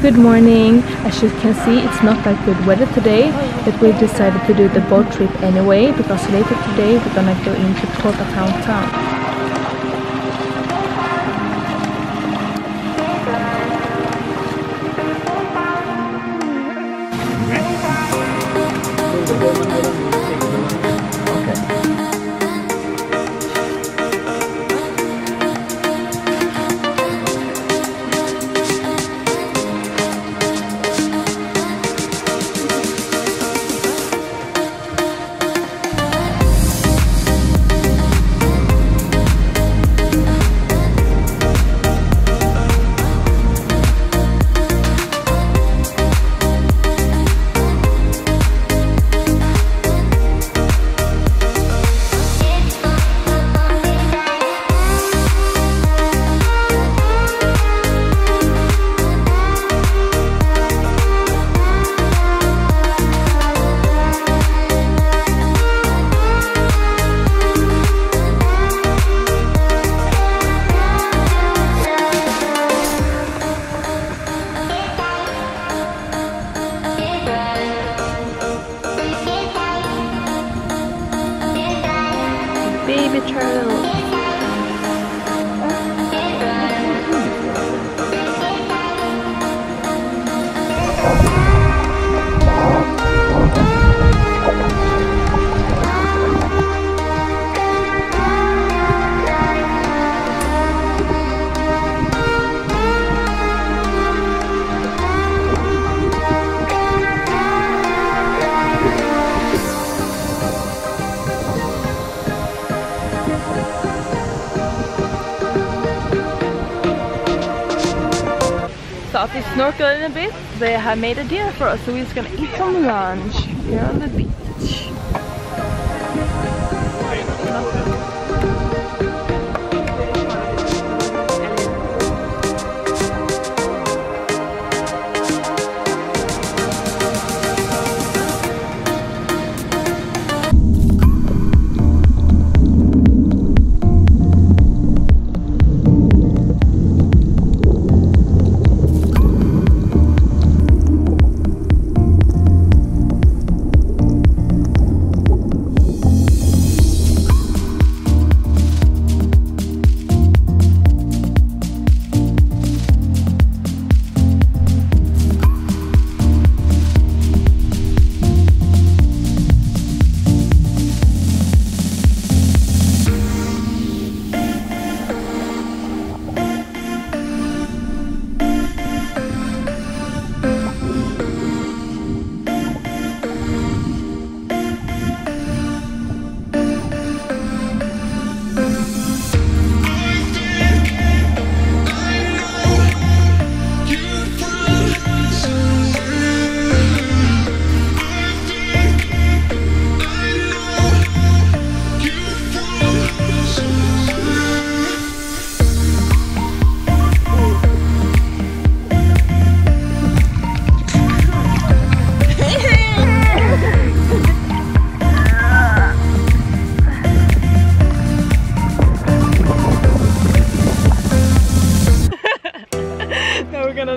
Good morning. As you can see, it's not that good weather today, but we decided to do the boat trip anyway because later today we're gonna go into Port Barton town. Baby turtle. So after snorkeling a bit, they have made a dinner for us, so we're just gonna eat some lunch here on the beach.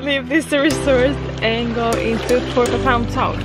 Leave this resort and go into Port Barton town.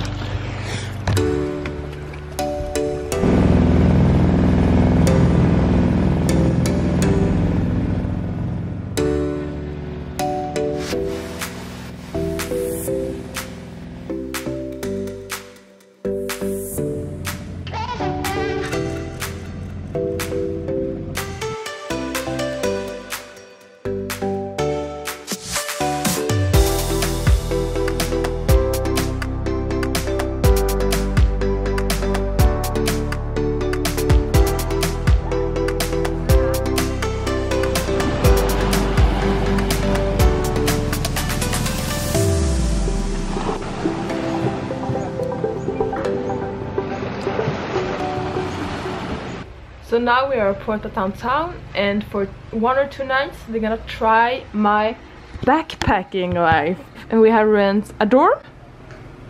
So now we are at Port Barton town, and for 1 or 2 nights they're gonna try my backpacking life, and we have rent a dorm.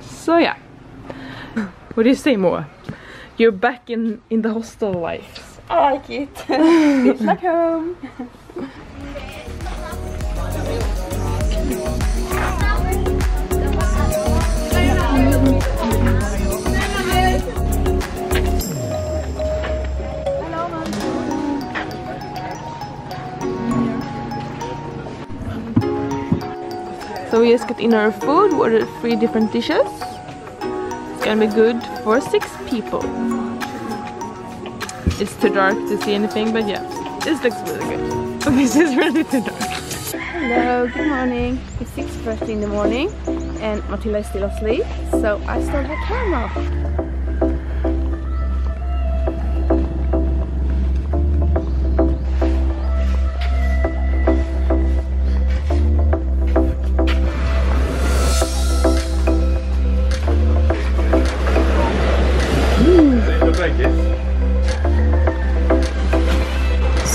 So yeah, what do you say, Moa? You're back in the hostel life. I like it. It's like home. So we just got in our food, ordered 3 different dishes. It's gonna be good for 6 people. It's too dark to see anything, but yeah, this looks really good. Okay, so it's really too dark. Hello, good morning. It's 6:30 in the morning and Matilda is still asleep, so I start the camera.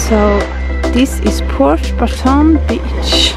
So this is Port Barton beach.